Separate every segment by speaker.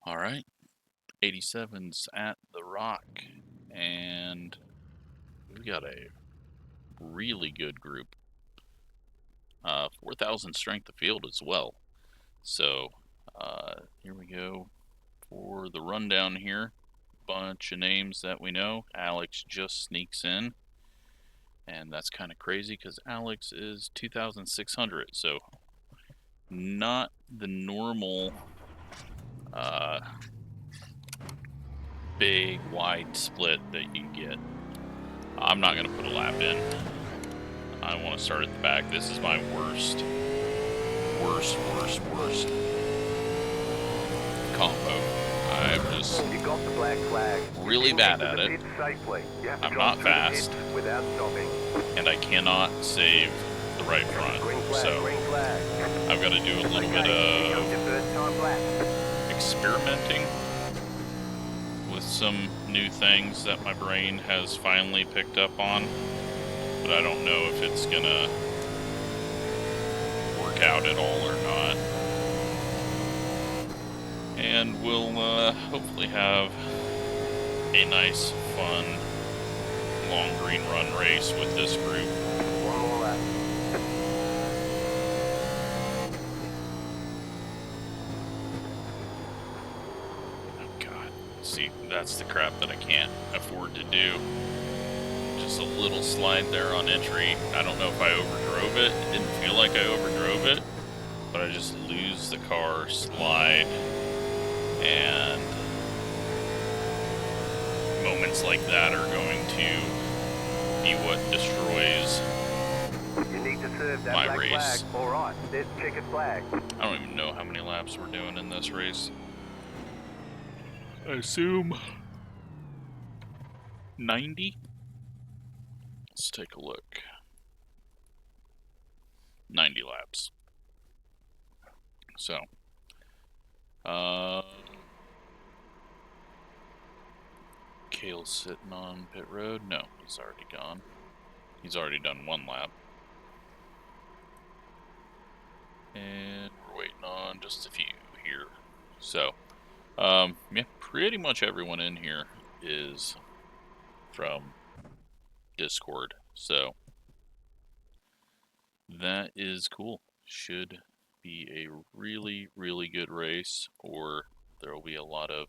Speaker 1: All right, 87's at the Rock, and we got a really good group. 4,000 strength of field as well. So here we go for the rundown here. Bunch of names that we know. Alex just sneaks in, and that's kind of crazy because Alex is 2,600. So not the normal big wide split that you get. I'm not going to put a lap in. I want to start at the back. This is my worst combo. I'm just really bad at it. I'm not fast, and I cannot save the right front. So I've got to do a little bit of experimenting with some new things that my brain has finally picked up on. But I don't know if it's gonna work out at all or not. And we'll hopefully have a nice, fun, long green run race with this group. Oh God, see, that's the crap that I can't afford to do. Just a little slide there on entry. I don't know if I overdrove it. It didn't feel like I overdrove it, but I just lose the car, slide, and moments like that are going to be what destroys my race.
Speaker 2: All right, there's checkered flag.
Speaker 1: I don't even know how many laps we're doing in this race. I assume 90? Let's take a look. 90 laps. So, Kale's sitting on pit road. No, he's already gone. He's already done one lap. And we're waiting on just a few here. So, yeah, pretty much everyone in here is from Discord. So, that is cool. Should be a really, really good race, or there will be a lot of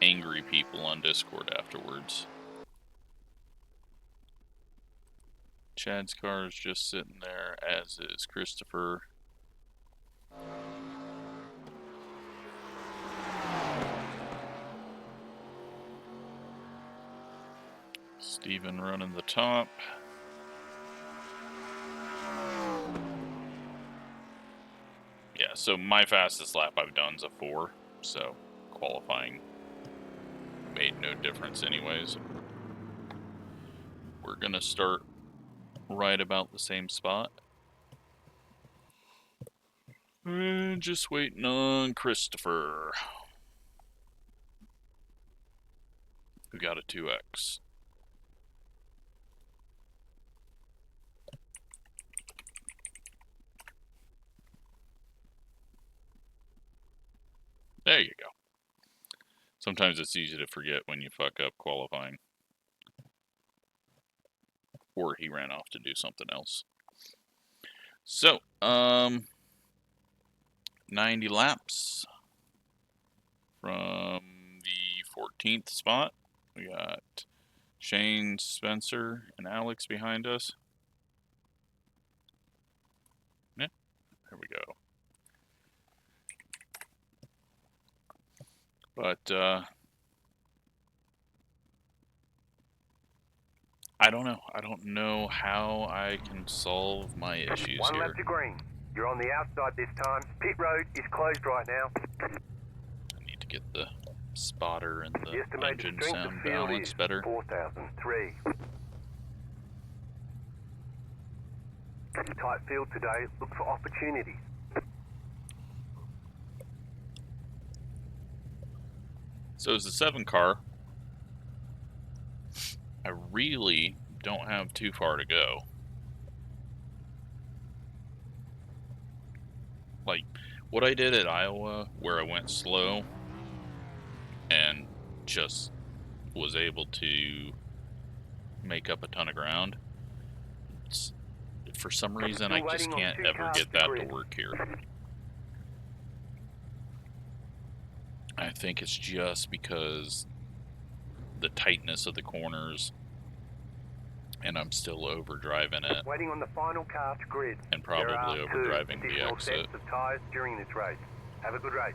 Speaker 1: angry people on Discord afterwards. Chad's car is just sitting there, as is Christopher. Steven running the top. Yeah, so my fastest lap I've done is a 4, so qualifying made no difference anyways. We're gonna start right about the same spot. And just waiting on Christopher, who got a 2X. There you go. Sometimes it's easy to forget when you fuck up qualifying. Or he ran off to do something else. So, 90 laps from the 14th spot. We got Shane, Spencer, and Alex behind us. Yeah, there we go. But, I don't know. I don't know how I can solve my issues
Speaker 2: One
Speaker 1: here.
Speaker 2: lap to green. You're on the outside this time. Pit road is closed right now.
Speaker 1: I need to get the spotter and the engine sound balance better.
Speaker 2: 4,003. Tight field today. Look for opportunities.
Speaker 1: So it's the 7 car. I really don't have too far to go. Like, What I did at Iowa, where I went slow and just was able to make up a ton of ground, for some reason I
Speaker 2: Still
Speaker 1: just
Speaker 2: waiting on
Speaker 1: can't
Speaker 2: 2
Speaker 1: ever
Speaker 2: cars
Speaker 1: get
Speaker 2: to
Speaker 1: that to
Speaker 2: grid.
Speaker 1: work here. I think it's just because the tightness of the corners, and I'm still overdriving it,
Speaker 2: Waiting on the final car to grid.
Speaker 1: and
Speaker 2: There are
Speaker 1: probably
Speaker 2: 2
Speaker 1: overdriving the
Speaker 2: additional
Speaker 1: exit.
Speaker 2: sets of tyres during this race. Have a good race.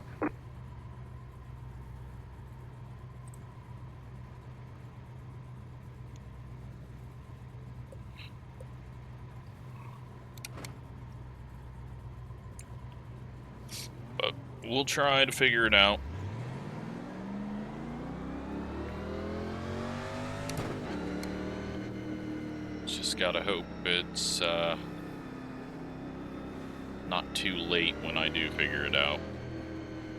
Speaker 1: But we'll try to figure it out. Just gotta hope it's not too late when I do figure it out.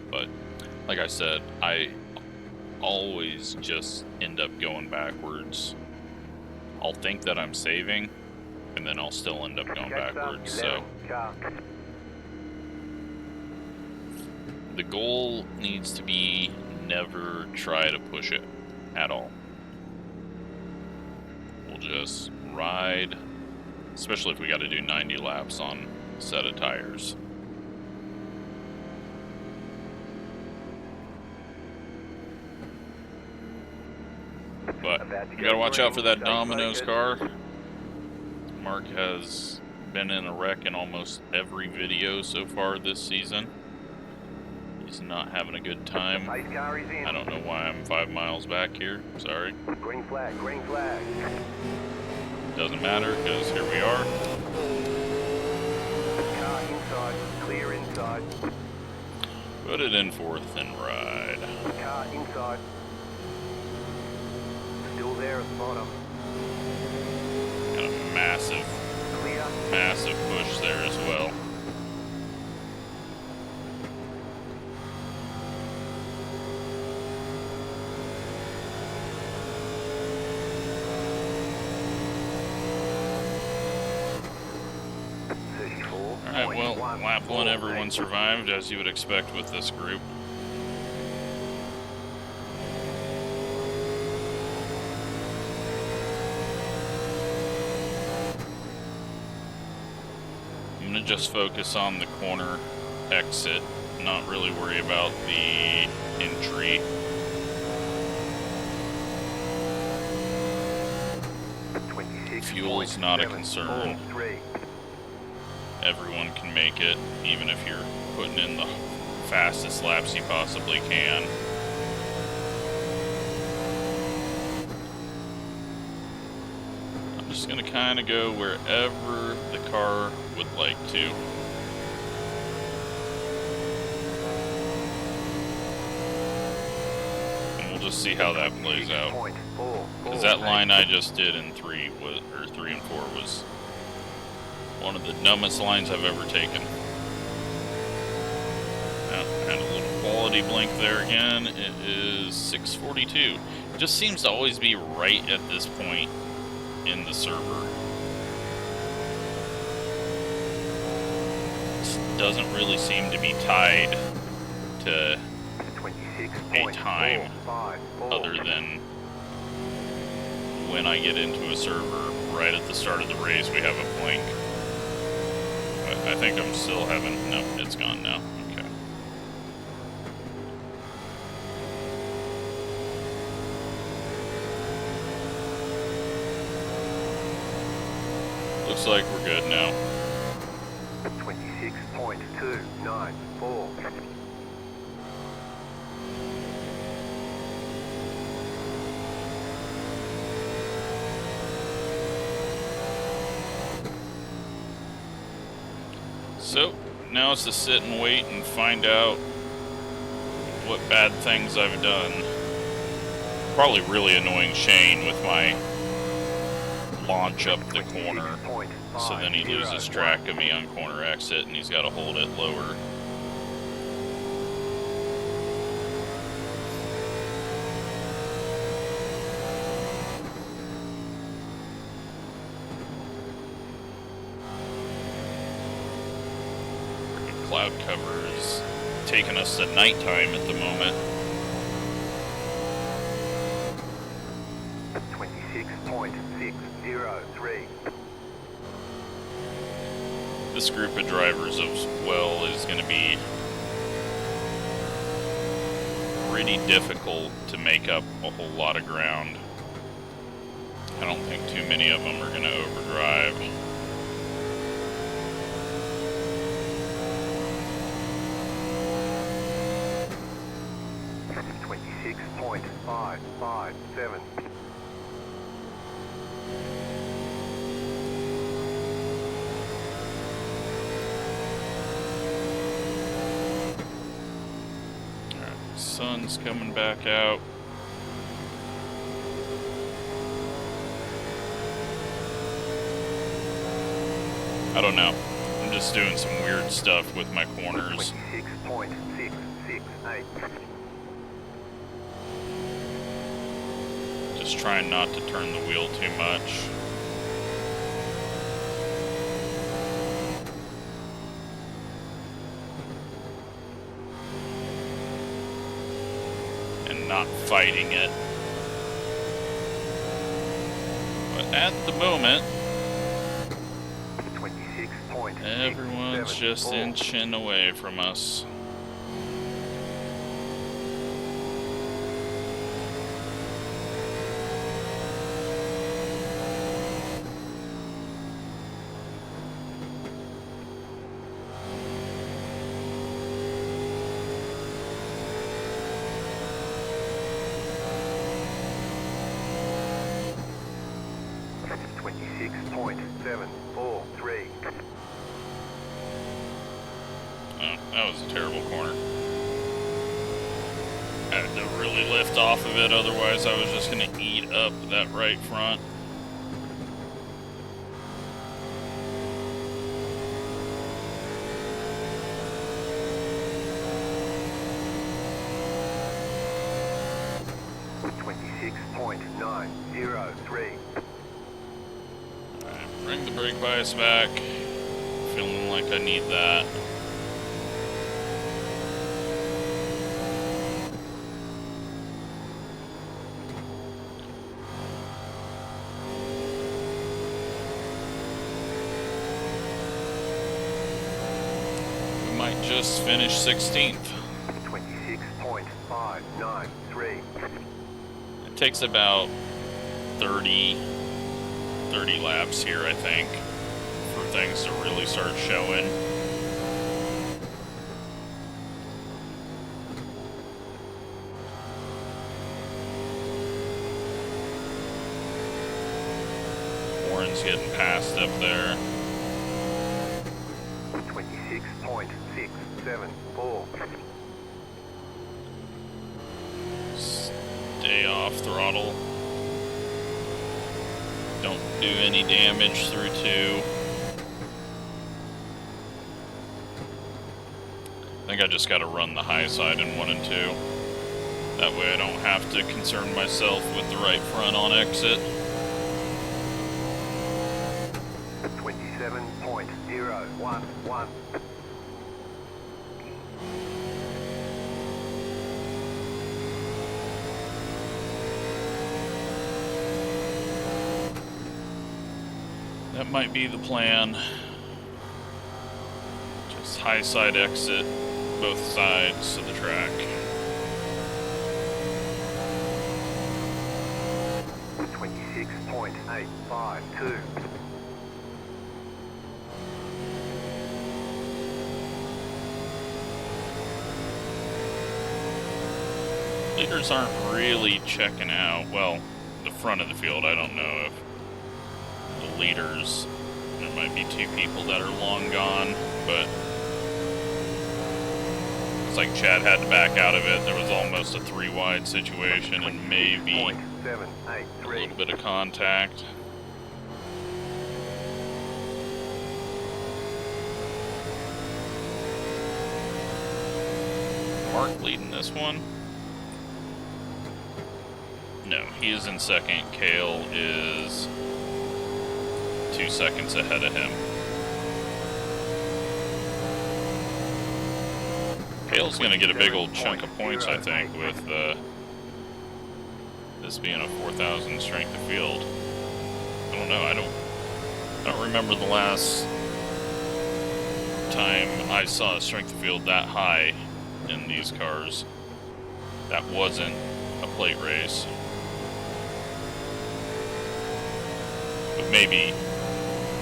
Speaker 1: But like I said, I always just end up going backwards. I'll think that I'm saving, and then I'll still end up going backwards. So the goal needs to be never try to push it at all. We'll just ride, especially if we got to do 90 laps on a set of tires. But you gotta watch out for that Domino's car. Mark has been in a wreck in almost every video so far this season. He's not having a good time. I don't know why I'm 5 miles back here. Sorry.
Speaker 2: Green flag, green flag.
Speaker 1: Doesn't matter, because here we are.
Speaker 2: Car inside, clear inside.
Speaker 1: Put it in fourth and ride.
Speaker 2: Car inside. Still there at the bottom.
Speaker 1: Got a massive,
Speaker 2: Clear.
Speaker 1: massive push there as well. Alright, well, lap 1 everyone survived, as you would expect with this group. I'm going to just focus on the corner exit, not really worry about the entry. Fuel's not a concern. Everyone can make it, even if you're putting in the fastest laps you possibly can. I'm just going to kind of go wherever the car would like to. And we'll just see how that plays out. Because that line I just did in 3 and 4 was one of the dumbest lines I've ever taken. And a little quality blink there again. It is 6:42. It just seems to always be right at this point in the server. It doesn't really seem to be tied to a time other than when I get into a server right at the start of the race we have a blink. I think I'm still having... No, it's gone now. Okay. Looks like we're good now.
Speaker 2: 26.294.
Speaker 1: So, now it's to sit and wait and find out what bad things I've done. Probably really annoying Shane with my launch up the corner, so then he loses track of me on corner exit and he's got to hold it lower. Cloud cover is taking us to nighttime at the moment.
Speaker 2: 26.603.
Speaker 1: This group of drivers as well is going to be pretty difficult to make up a whole lot of ground. I don't think too many of them are going to overdrive.
Speaker 2: .557.
Speaker 1: Sun's coming back out. I don't know. I'm just doing some weird stuff with my corners.
Speaker 2: 26.668.
Speaker 1: Just trying not to turn the wheel too much. And not fighting it. But at the moment, everyone's just inching away from us. That was a terrible corner. I had to really lift off of it, otherwise I was just going to eat up that right front. Alright, bring the brake bias back. Feeling like I need that. Might just finish 16th.
Speaker 2: 26.593.
Speaker 1: It takes about 30 laps here, I think, for things to really start showing. Warren's getting passed up there.
Speaker 2: 26.674.
Speaker 1: Stay off throttle. Don't do any damage through 2. I think I just got to run the high side in 1 and 2. That way I don't have to concern myself with the right front on exit.
Speaker 2: 27.011.
Speaker 1: That might be the plan. Just high side exit both sides of the track.
Speaker 2: 26.852.
Speaker 1: Leaders aren't really checking out. Well, the front of the field, I don't know if the leaders, there might be 2 people that are long gone, but it's like Chad had to back out of it. There was almost a 3 wide situation and maybe a little bit of contact. Mark leading this one. No, he is in second. Kale is 2 seconds ahead of him. Kale Dell's gonna get a big old chunk of points, I think, with this being a 4,000 strength of field. I don't know. I don't remember the last time I saw a strength of field that high in these cars. That wasn't a plate race. But maybe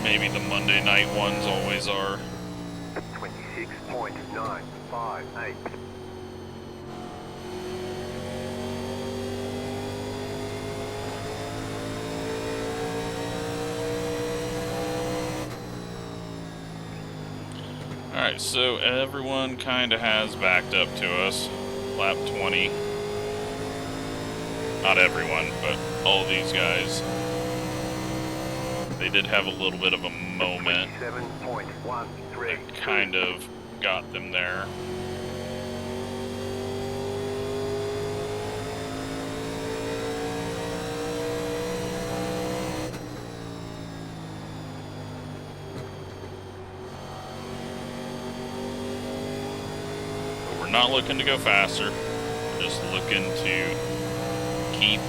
Speaker 1: the Monday night ones always are.
Speaker 2: 26.958.
Speaker 1: Alright, so everyone kind of has backed up to us. Lap 20. Not everyone, but all these guys. They did have a little bit of a moment that kind of got them there. But we're not looking to go faster. We're just looking to keep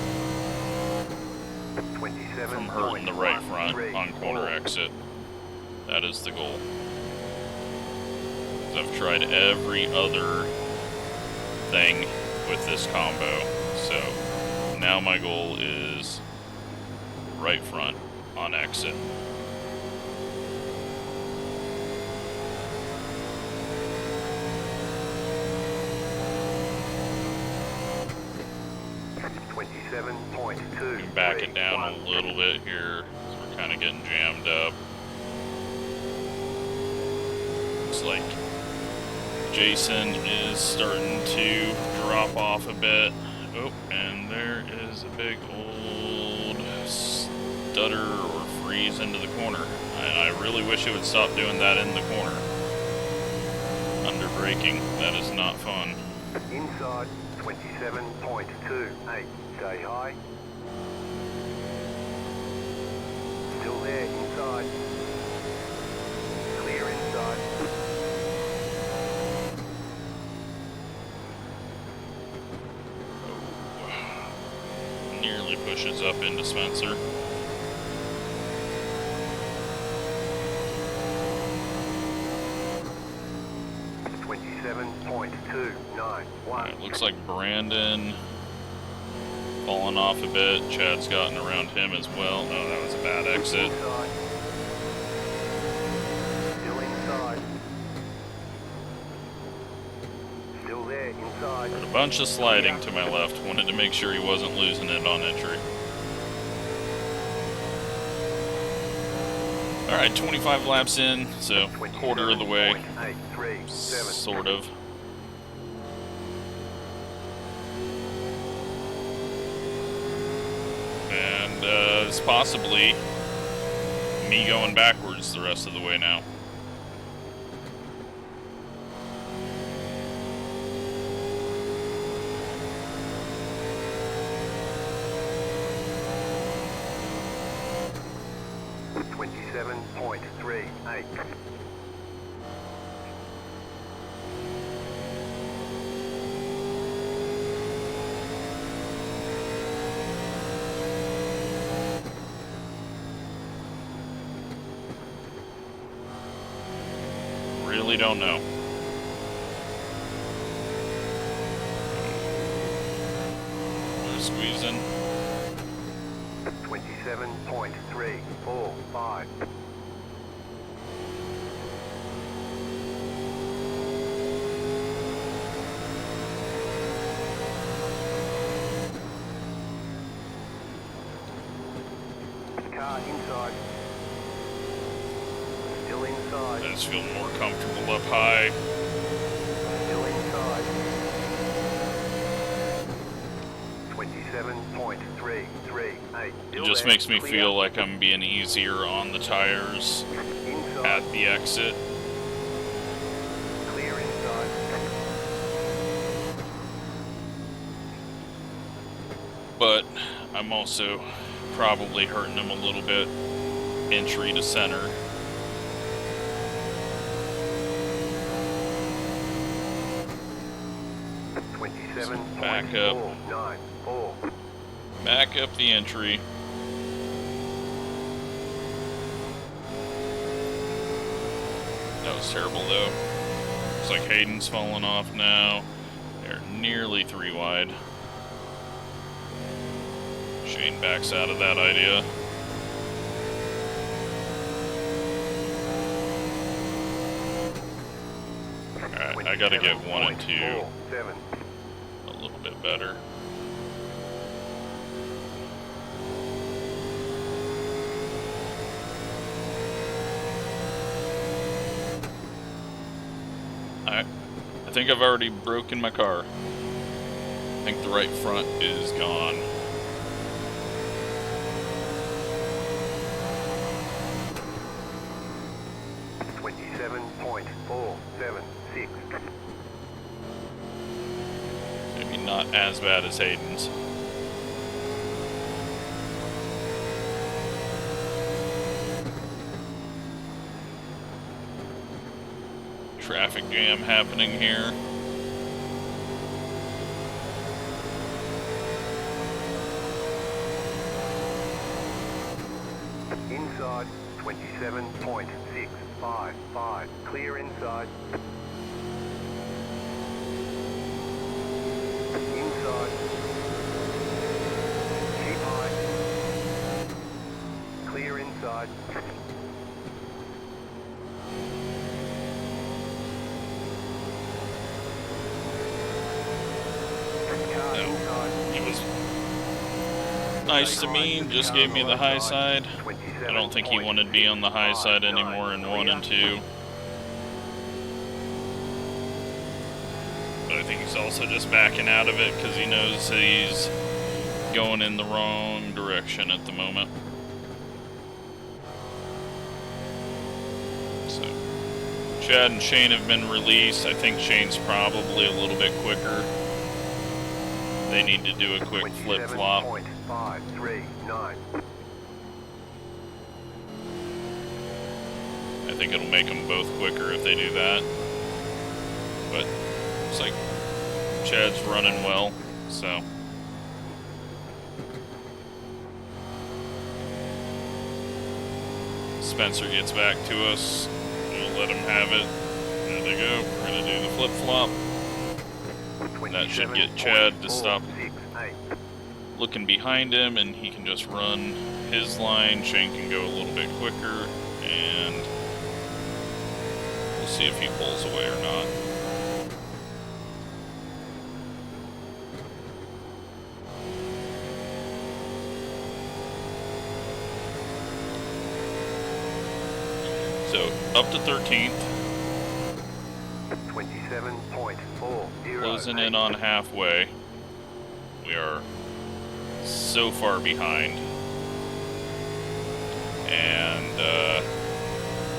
Speaker 1: from hurting the right front on corner exit. That is the goal. I've tried every other thing with this combo, so now my goal is right front on exit. Back it down a little bit here, so we're kind of getting jammed up. Looks like Jason is starting to drop off a bit. Oh, and there is a big old stutter or freeze into the corner. And I really wish it would stop doing that in the corner. Under braking, that is not fun.
Speaker 2: Inside 27.28. Stay high. Still there, inside. Clear inside.
Speaker 1: Oh. Nearly pushes up into Spencer. Right, looks like Brandon falling off a bit. Chad's gotten around him as well. No, that was a bad exit.
Speaker 2: Still inside. Still there, inside.
Speaker 1: Heard a bunch of sliding to my left. Wanted to make sure he wasn't losing it on entry. Alright, 25 laps in, so quarter of the way. Sort of. And it's possibly me going backwards the rest of the way now. Really don't know. We're squeezing.
Speaker 2: 27.345. Car inside. Still inside.
Speaker 1: I just feel more comfortable up high.
Speaker 2: Still inside. 27.338.
Speaker 1: It just makes me feel like I'm being easier on the tires at the exit.
Speaker 2: Clear inside.
Speaker 1: But I'm also probably hurting him a little bit entry to center. Back up.
Speaker 2: 27.494.
Speaker 1: Back up the entry. That was terrible though. Looks like Hayden's falling off now. They're nearly 3 wide. Shane backs out of that idea. Alright, I gotta get 1 and 2 a little bit better. I think I've already broken my car. I think the right front is gone.
Speaker 2: .476.
Speaker 1: Maybe not as bad as Hayden's. Traffic jam happening here.
Speaker 2: Inside 27.655. Clear inside. Inside. Keep high. Clear inside.
Speaker 1: He was nice to me, just gave me the high side. I don't think he wanted to be on the high side anymore in 1 and 2. But I think he's also just backing out of it because he knows that he's going in the wrong direction at the moment. So, Chad and Shane have been released. I think Shane's probably a little bit quicker. They need to do a quick flip-flop.
Speaker 2: 27.539.
Speaker 1: I think it'll make them both quicker if they do that. But looks like Chad's running well, so. Spencer gets back to us. We'll let him have it. There they go. We're going to do the flip-flop. That should get Chad to stop looking behind him, and he can just run his line. Shane can go a little bit quicker, and we'll see if he pulls away or not. So, up to 13th.
Speaker 2: 27.408.
Speaker 1: Closing in on halfway. We are so far behind. And,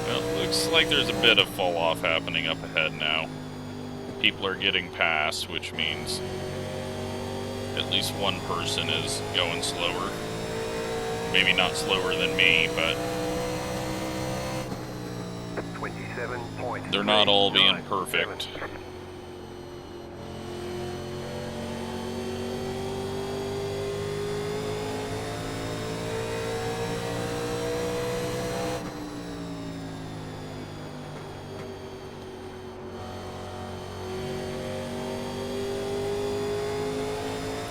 Speaker 1: well, looks like there's a bit of fall off happening up ahead now. People are getting past, which means at least one person is going slower. Maybe not slower than me, but they're not all being perfect.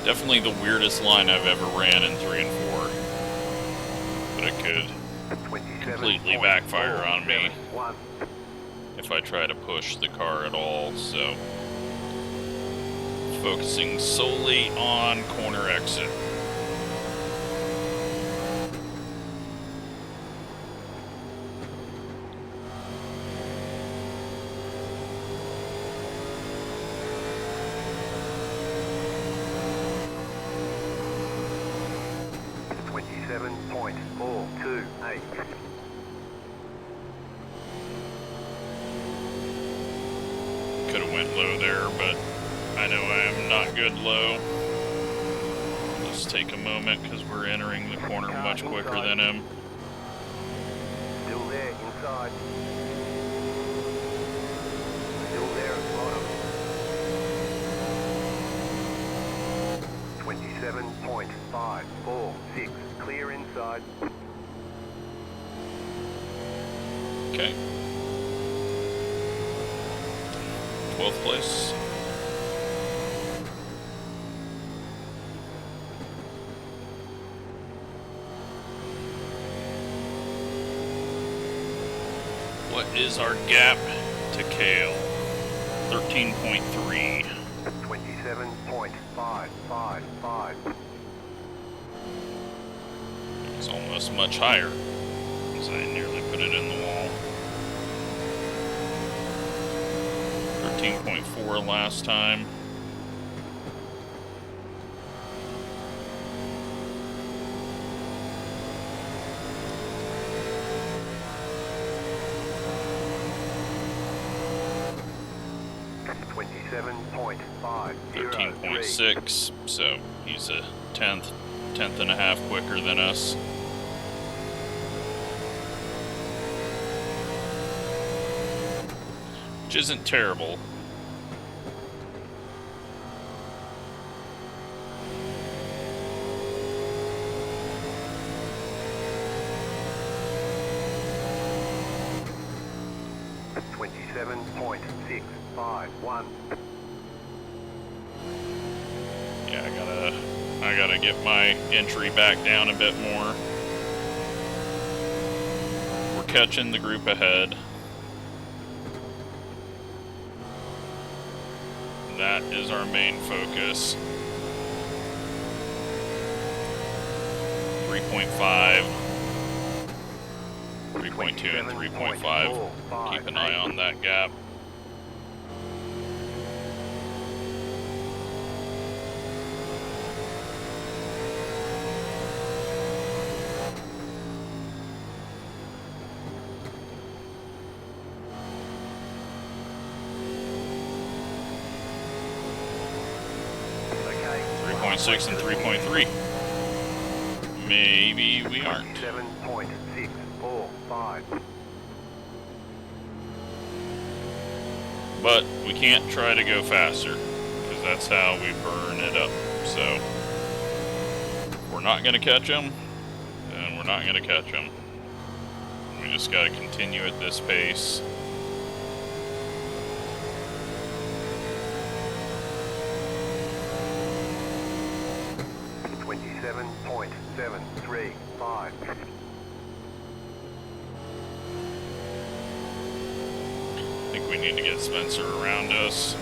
Speaker 1: Definitely the weirdest line I've ever ran in 3 and 4. But it could completely backfire on me if I try to push the car at all, so focusing solely on corner exit. Could have went low there, but I know I am not good low. Let's take a moment because we're entering the corner much quicker than him.
Speaker 2: Still there, inside. Still there at the bottom. inside.
Speaker 1: Okay. 12th place. What is our gap to Kale? 13.3.
Speaker 2: 27.555.
Speaker 1: It's almost much higher, because I nearly put it in the wall. 13.4 last time.
Speaker 2: $27.5.
Speaker 1: 13.6, so he's a tenth and a half quicker than us. Which isn't terrible.
Speaker 2: $27.651.
Speaker 1: Yeah, I gotta get my entry back down a bit more. We're catching the group ahead. That is our main focus. 3.5, 3.2, and 3.5. Keep an eye on that gap.
Speaker 2: Okay.
Speaker 1: 3.6 and 3.3. Maybe we aren't.
Speaker 2: 7.645.
Speaker 1: But we can't try to go faster, because that's how we burn it up. So, if we're not going to catch them, then we're not going to catch them. We just got to continue at this pace.
Speaker 2: $27.735.
Speaker 1: I think we need to get Spencer around us.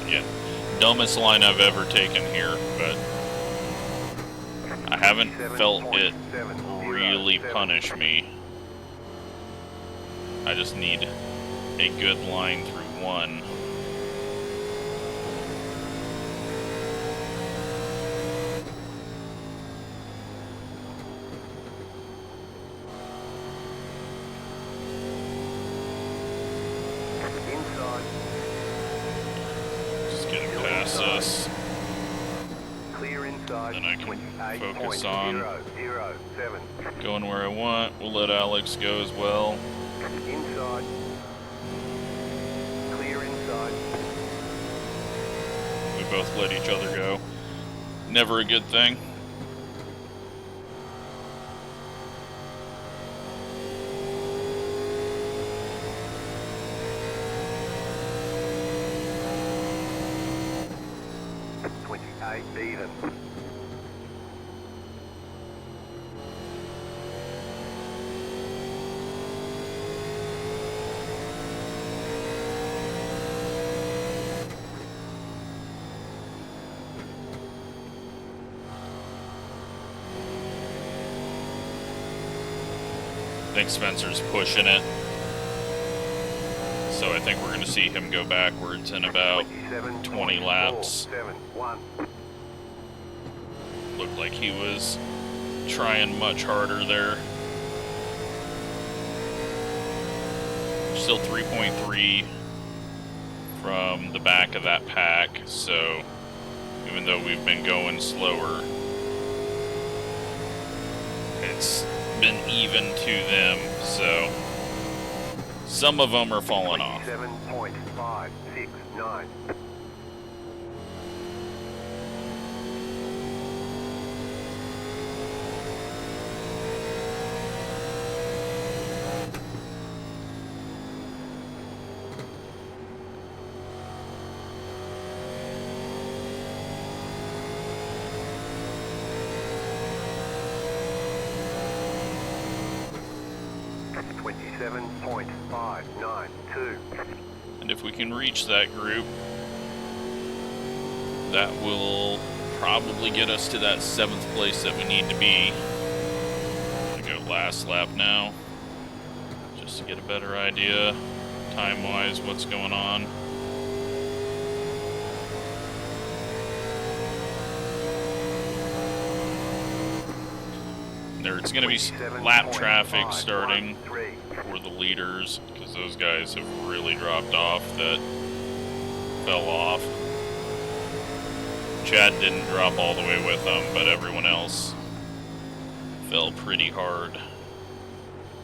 Speaker 1: Yeah, dumbest line I've ever taken here, but I haven't felt it really punish me. I just need a good line through one.
Speaker 2: Inside.
Speaker 1: Just getting past us.
Speaker 2: Clear inside.
Speaker 1: Then I can focus on
Speaker 2: 28.007.
Speaker 1: going where I want. We'll let Alex go as well.
Speaker 2: Inside. Clear inside.
Speaker 1: We both let each other go. Never a good thing.
Speaker 2: Even.
Speaker 1: I think Spencer's pushing it. So I think we're going to see him go backwards in about 20 laps. Looked like he was trying much harder there. Still 3.3 from the back of that pack, so even though we've been going slower, it's been even to them, so Some of them are falling off.
Speaker 2: 27.569. 27.592.
Speaker 1: And if we can reach that group, that will probably get us to that 7th place that we need to be. I'm gonna go last lap now, just to get a better idea, time-wise, what's going on. There's going to be lap traffic starting for the leaders, because those guys have really dropped off that fell off. Chad didn't drop all the way with them, but everyone else fell pretty hard.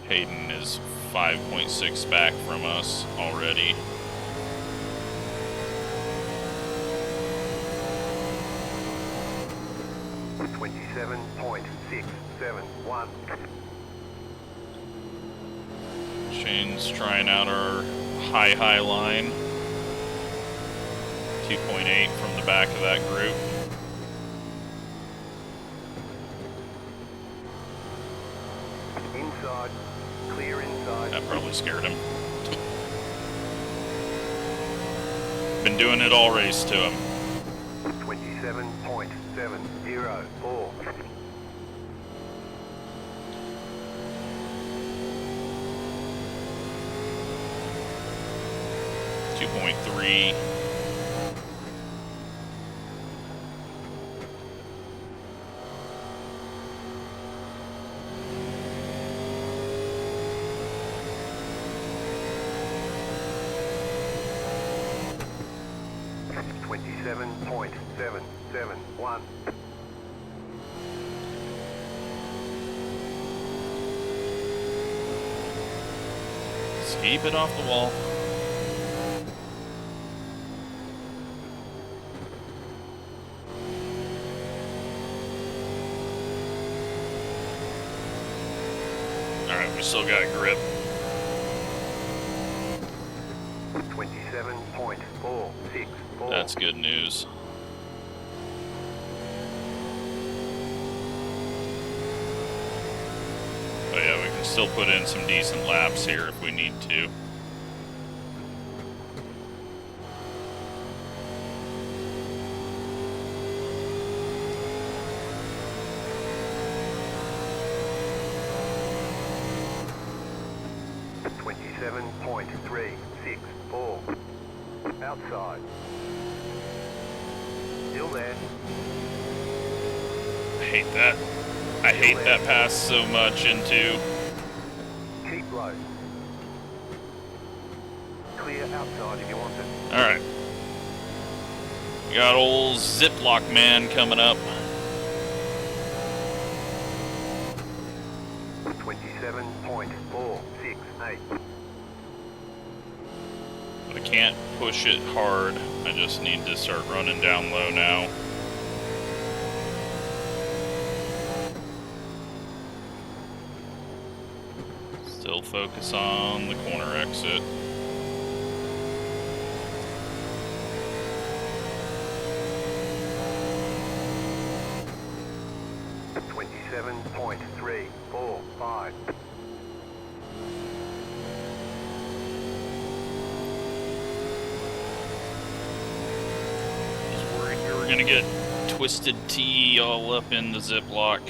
Speaker 1: Hayden is 5.6 back from us already.
Speaker 2: .671.
Speaker 1: Shane's trying out our high line. 2.8 from the back of that group.
Speaker 2: Inside, clear inside.
Speaker 1: That probably scared him. Been doing it all race to him.
Speaker 2: 27.704.
Speaker 1: .3.
Speaker 2: .771.
Speaker 1: Just keep it off the wall. Alright, we still got grip.
Speaker 2: 27.464.
Speaker 1: That's good news. Oh yeah, we can still put in some decent laps here if we need to.
Speaker 2: .364. Outside. Still there.
Speaker 1: I hate that. I hate that pass so much into.
Speaker 2: Keep low. Clear outside if you want it.
Speaker 1: Alright. We got old Ziploc Man coming up.
Speaker 2: 27.468.
Speaker 1: I can't push it hard. I just need to start running down low now. Still focus on the corner exit.
Speaker 2: .345.
Speaker 1: Was worried we were gonna get Twisted Tea all up in the Ziploc.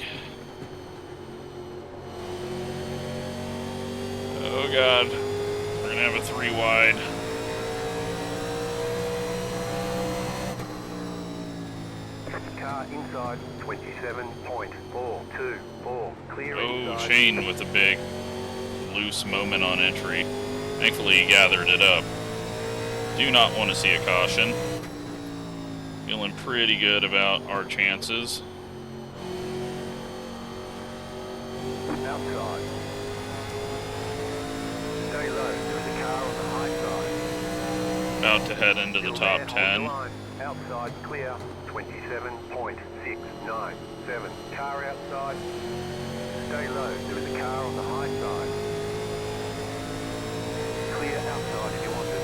Speaker 1: Oh god, we're gonna have a 3 wide.
Speaker 2: Car inside 27.424. Clear
Speaker 1: Oh,
Speaker 2: inside.
Speaker 1: Shane with a big loose moment on entry. Thankfully he gathered it up. Do not want to see a caution. Feeling pretty good about our chances.
Speaker 2: Outside. Stay low. There's a car on the high side.
Speaker 1: About to head into the
Speaker 2: Still
Speaker 1: top
Speaker 2: there, hold
Speaker 1: 10.
Speaker 2: the line. Outside clear, 27.697. Car outside. Stay low, there is a car on the high side. Clear outside if you want it.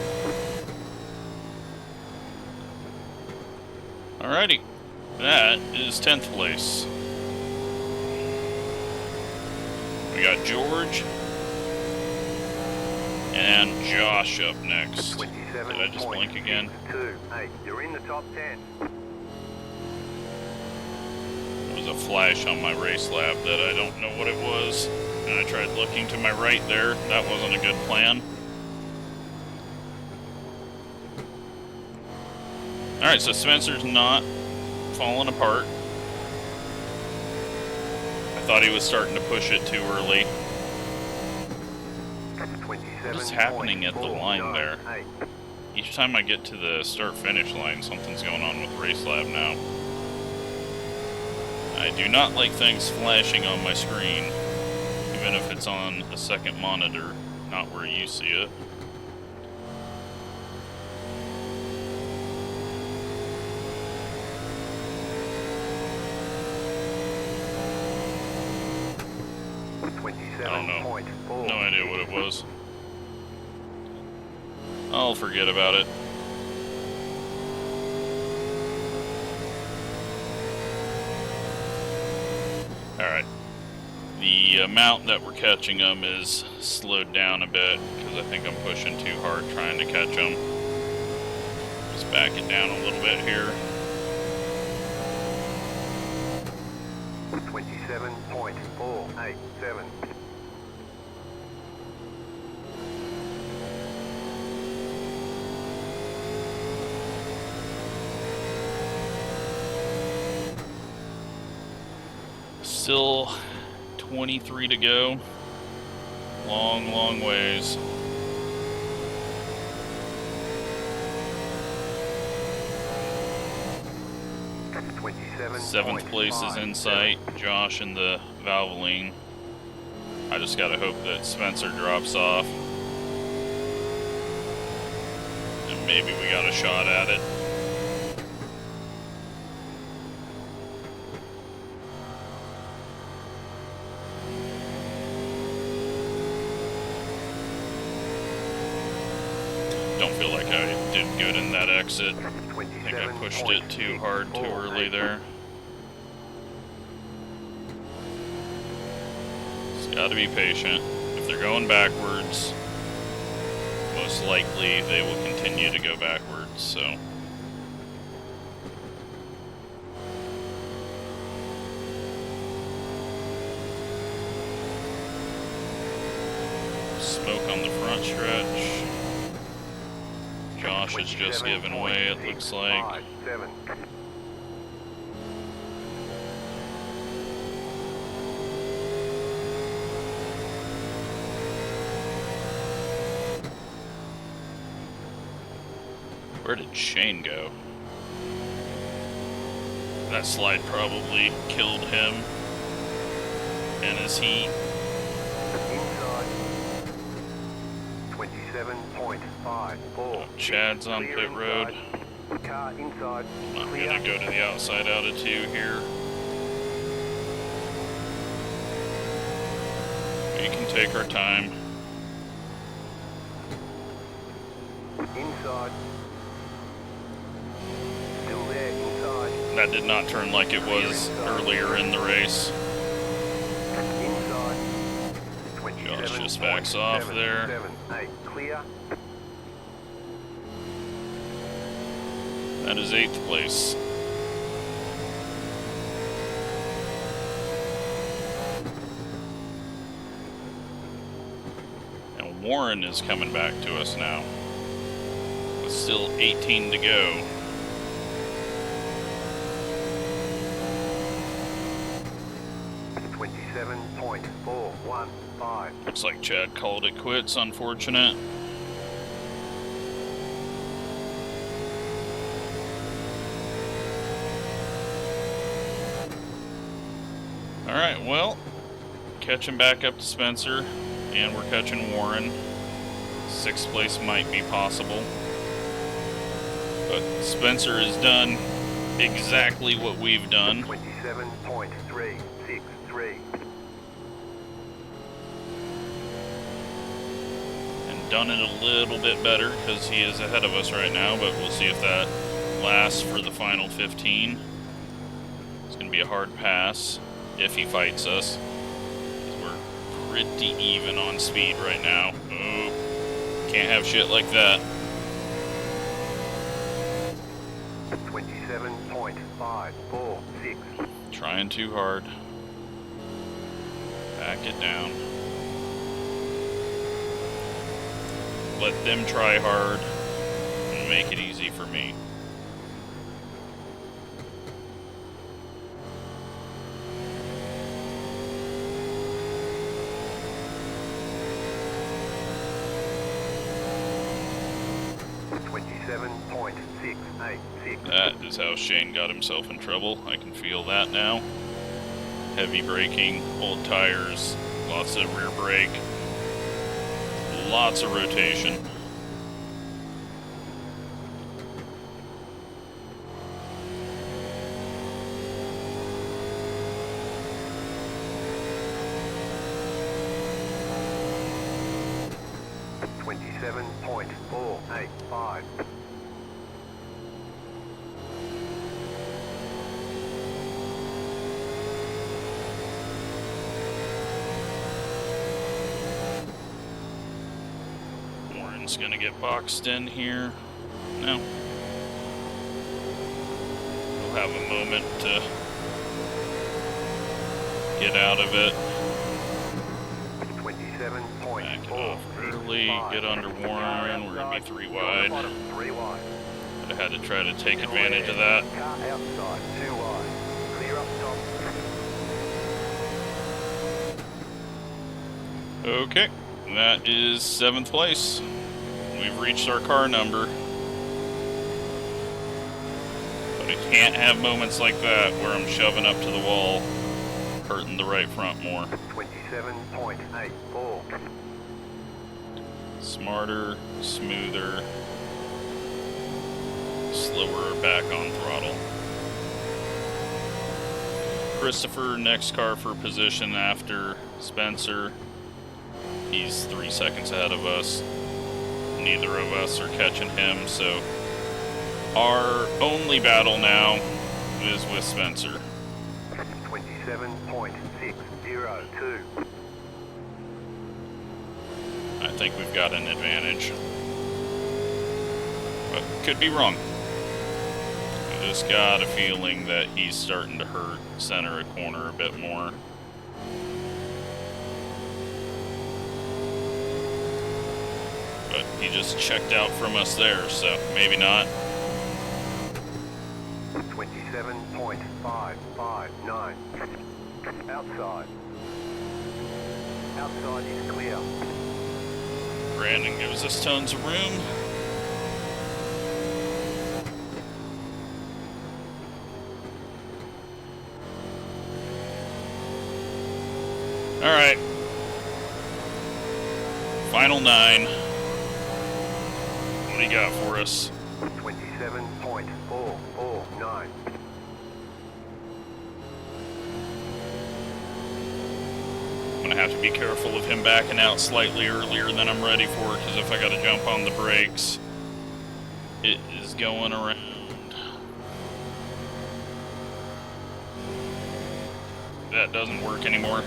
Speaker 1: Alrighty, that is 10th place. We got George and Josh up next. Did I just blink again?
Speaker 2: 27.628. You're in the top 10.
Speaker 1: There was a flash on my Racelab that I don't know what it was. And I tried looking to my right there. That wasn't a good plan. Alright, so Spencer's not falling apart. I thought he was starting to push it too early. What is happening at the line there? Each time I get to the start-finish line, something's going on with Racelab now. I do not like things flashing on my screen, even if it's on a second monitor, not where you see it. I don't know. No idea what it was. I'll forget about it. Alright. The amount that we're catching them is slowed down a bit because I think I'm pushing too hard trying to catch them. Just back it down a little bit here.
Speaker 2: 27.487.
Speaker 1: Still 23 to go. Long, long ways. Seventh place is in sight. Josh in the Valvoline. I just gotta hope that Spencer drops off. And maybe we got a shot at it. Don't feel like I did good in that exit. I think I pushed it too hard, too early there. Just gotta be patient. If they're going backwards, most likely they will continue to go backwards, so. Smoke on the front stretch. Josh is just giving away, it looks like. Where did Shane go? That slide probably killed him and his heat. Oh, Chad's on pit road. I'm gonna go to the outside out of 2 here. We can take our time.
Speaker 2: Inside. Still there, inside.
Speaker 1: That did not turn like it was earlier in the race.
Speaker 2: Inside.
Speaker 1: Josh just backs off there.
Speaker 2: 8, clear.
Speaker 1: That is 8th place. And Warren is coming back to us now. With still 18 to go. .415. Looks like Chad called it quits, unfortunate. Alright, well, catching back up to Spencer, and we're catching Warren. 6th place might be possible. But Spencer has done exactly what we've done.
Speaker 2: 27.363.
Speaker 1: And done it a little bit better because he is ahead of us right now, but we'll see if that lasts for the final 15. It's going to be a hard pass if he fights us. We're pretty even on speed right now. Oh, can't have shit like that.
Speaker 2: 27.546.
Speaker 1: Trying too hard. Back it down. Let them try hard and make it easy for me. That is how Shane got himself in trouble. I can feel that now. Heavy braking, old tires, lots of rear brake, lots of rotation.
Speaker 2: .485.
Speaker 1: Warren's gonna get boxed in here. No. We'll have a moment to get out of it. Back it off early, get under Warren, we're going to be 3 wide. But I had to try to take advantage of that.
Speaker 2: Car outside, 2 wide. Clear up top.
Speaker 1: Okay, that is 7th place. We've reached our car number. But I can't have moments like that where I'm shoving up to the wall, hurting the right front more.
Speaker 2: 27.84.
Speaker 1: Smarter, smoother, slower back on throttle. Christopher, next car for position after Spencer. He's 3 seconds ahead of us. Neither of us are catching him, so our only battle now is with Spencer.
Speaker 2: 27.602.
Speaker 1: I think we've got an advantage, but could be wrong. I just got a feeling that he's starting to hurt center a corner a bit more. But he just checked out from us there, so maybe not.
Speaker 2: 27.559. Outside. Outside is clear.
Speaker 1: Brandon gives us tons of room. All right. Final 9. What do you got for us?
Speaker 2: 27.449.
Speaker 1: I'm gonna have to be careful of him backing out slightly earlier than I'm ready for, because if I gotta jump on the brakes, it is going around. That doesn't work anymore.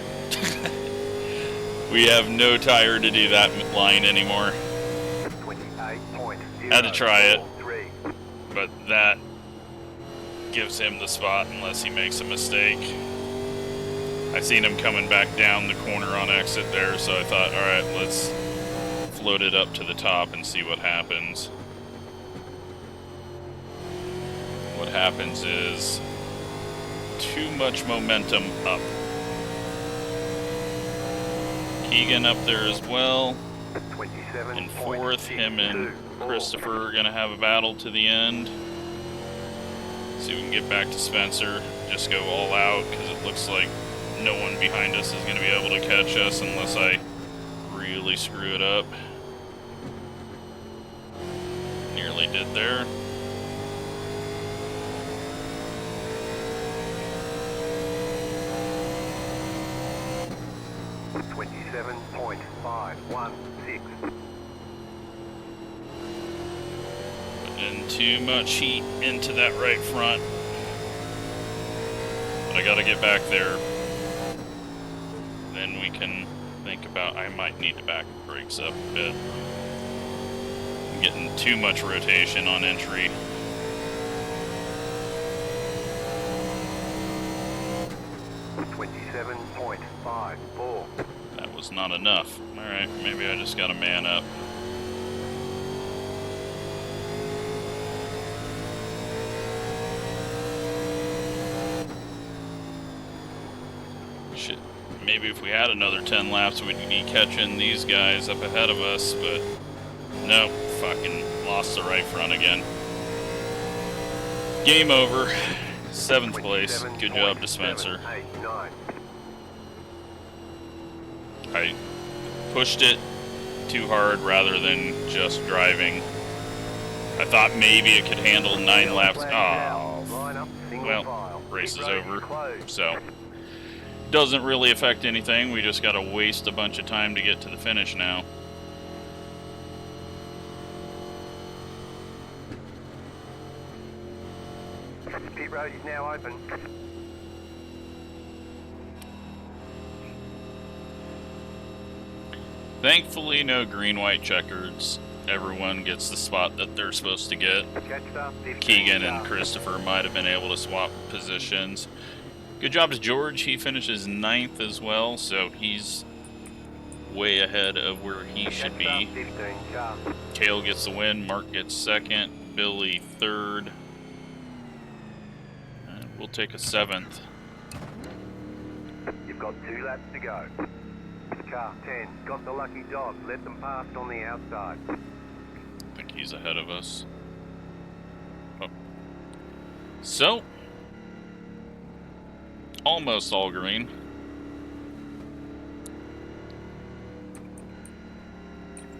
Speaker 1: We have no tire to do that line anymore. Had to try it, but that gives him the spot unless he makes a mistake. I seen him coming back down the corner on exit there, so I thought, alright, let's float it up to the top and see what happens. What happens is too much momentum up. Keegan up there as well. In 4th, him and Christopher are going to have a battle to the end. See if we can get back to Spencer. Just go all out, because it looks like no one behind us is going to be able to catch us unless I really screw it up. nearly did there. Putting too much heat into that right front. But I gotta get back there. Then we can think about, I might need to back the brakes up a bit. I'm getting too much rotation on entry. That was not enough. Alright, maybe I just gotta man up. Shit. Maybe if we had another 10 laps, we'd be catching these guys up ahead of us, but no, fucking lost the right front again. Game over. 7th place. Good job to Spencer. I pushed it too hard rather than just driving. I thought maybe it could handle 9 laps. Oh, well, race is over, so doesn't really affect anything. We just gotta waste a bunch of time to get to the finish now.
Speaker 2: Pit road is now open.
Speaker 1: Thankfully, no green-white checkers. Everyone gets the spot that they're supposed to get. Keegan and Christopher might have been able to swap positions. Good job to George. He finishes 9th as well, so he's way ahead of where he should be. Kale gets the win. Mark gets 2nd. Billy 3rd. And we'll take a 7th.
Speaker 2: You've got 2 laps to go. Car 10, got the lucky dog, let them pass on the outside.
Speaker 1: I think he's ahead of us. Oh. So, almost all green.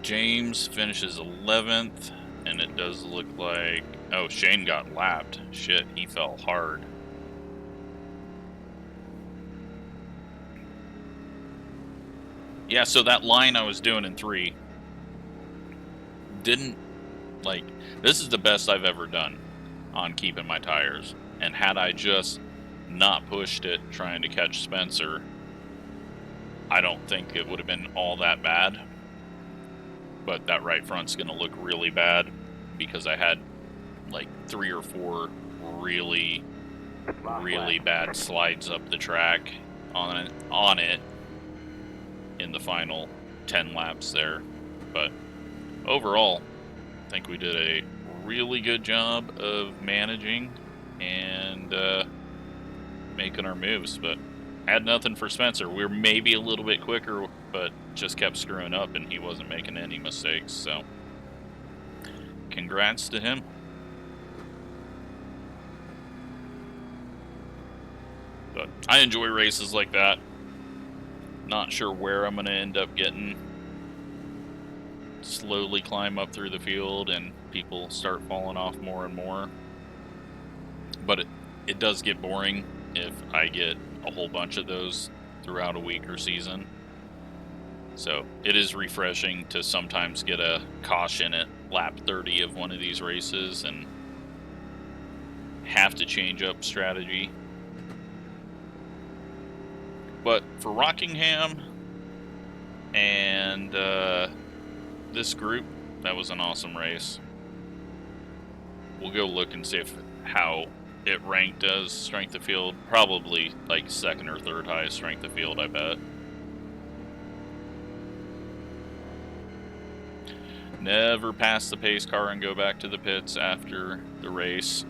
Speaker 1: James finishes 11th, and it does look like... Oh, Shane got lapped. Shit, he fell hard. Yeah, so that line I was doing in 3 didn't, like, this is the best I've ever done on keeping my tires. And had I just not pushed it trying to catch Spencer, I don't think it would have been all that bad. But that right front's going to look really bad because I had, like, 3 or 4 really bad slides up the track on it. In the final 10 laps there. But overall, I think we did a really good job of managing and making our moves, but had nothing for Spencer. We were maybe a little bit quicker, but just kept screwing up and he wasn't making any mistakes, so congrats to him. But I enjoy races like that. Not sure where I'm going to end up getting. Slowly climb up through the field and people start falling off more and more. But it does get boring if I get a whole bunch of those throughout a week or season. So it is refreshing to sometimes get a caution at lap 30 of one of these races and have to change up strategy. But for Rockingham and this group, that was an awesome race. We'll go look and see how it ranked as strength of field. Probably like 2nd or 3rd highest strength of field, I bet. Never pass the pace car and go back to the pits after the race.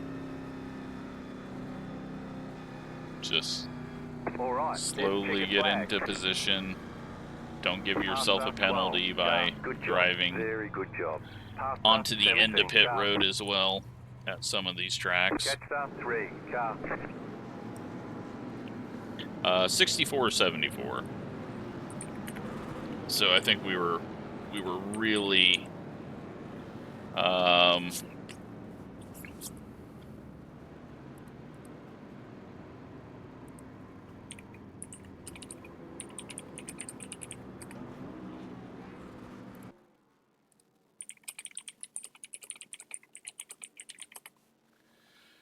Speaker 1: Just slowly get into position. Don't give yourself a penalty by driving onto the end of pit road as well at some of these tracks. 64-74. So I think we were really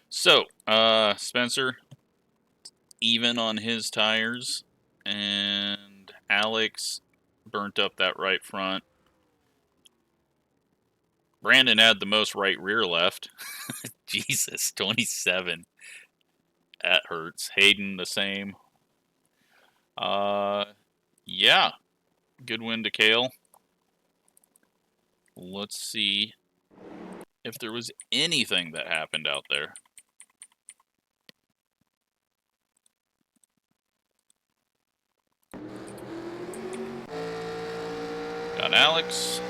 Speaker 1: So, Spencer, even on his tires, and Alex burnt up that right front. Brandon had the most right rear left. Jesus, 27. That hurts. Hayden, the same. Yeah. Good win to Kale. Let's see if there was anything that happened out there. Got Alex.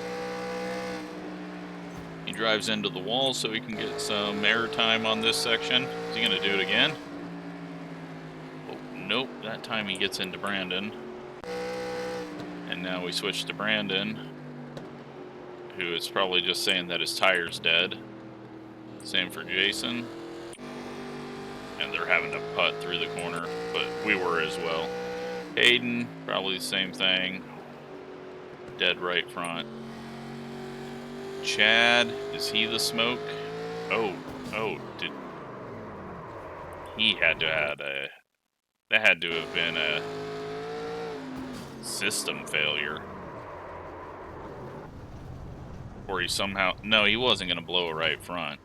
Speaker 1: He drives into the wall so he can get some air time on this section. Is he going to do it again? Oh, nope. That time he gets into Brandon. And now we switch to Brandon, who is probably just saying that his tire's dead. Same for Jason. And they're having to putt through the corner, but we were as well. Hayden, probably the same thing. Dead right front. Chad, is he the smoke? Oh, did he had to have that had to have been a system failure. Or he somehow, no, he wasn't going to blow a right front.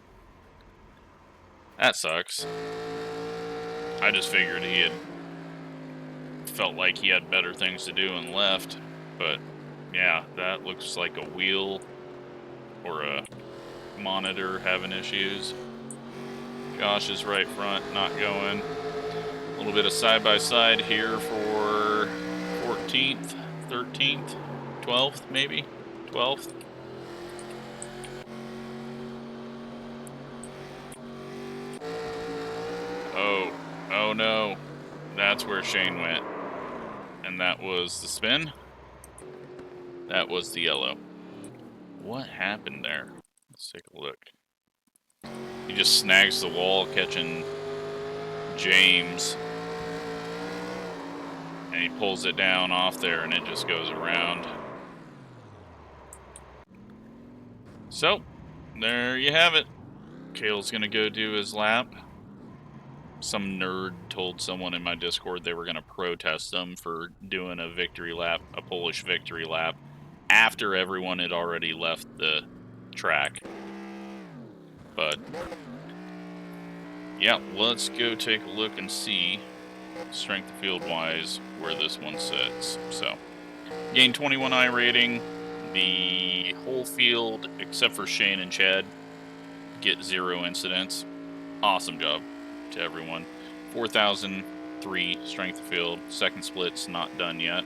Speaker 1: That sucks. I just figured he had felt like he had better things to do and left, but yeah, that looks like a wheel or a monitor having issues. Josh's right front not going. A little bit of side-by-side here for 14th, 13th, 12th maybe? 12th? Oh no. That's where Shane went. And that was the spin. That was the yellow. What happened there? Let's take a look. He just snags the wall, catching James. And he pulls it down off there, and it just goes around. So, there you have it. Kale's going to go do his lap. Some nerd told someone in my Discord they were going to protest them for doing a victory lap, a Polish victory lap, after everyone had already left the track. But, yeah, let's go take a look and see, strength of field wise, where this one sits. So, gained 21 iRating. The whole field, except for Shane and Chad, get 0 incidents. Awesome job to everyone. 4,003 strength of field. Second split's not done yet.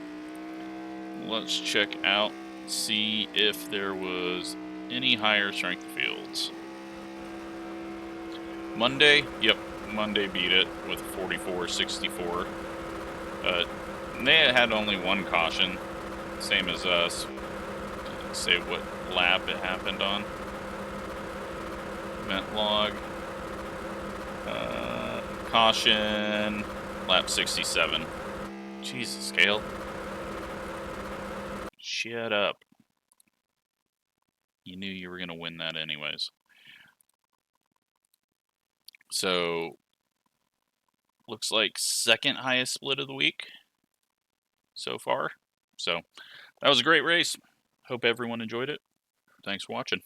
Speaker 1: Let's check out, see if there was any higher strength of fields. Monday, yep, Monday beat it with 44.64. They had only one caution, same as us. Let's say what lap it happened on. Event log. Caution, lap 67. Jesus, Kale. Shut up. You knew you were going to win that anyways. So, looks like second highest split of the week so far. So, that was a great race. Hope everyone enjoyed it. Thanks for watching.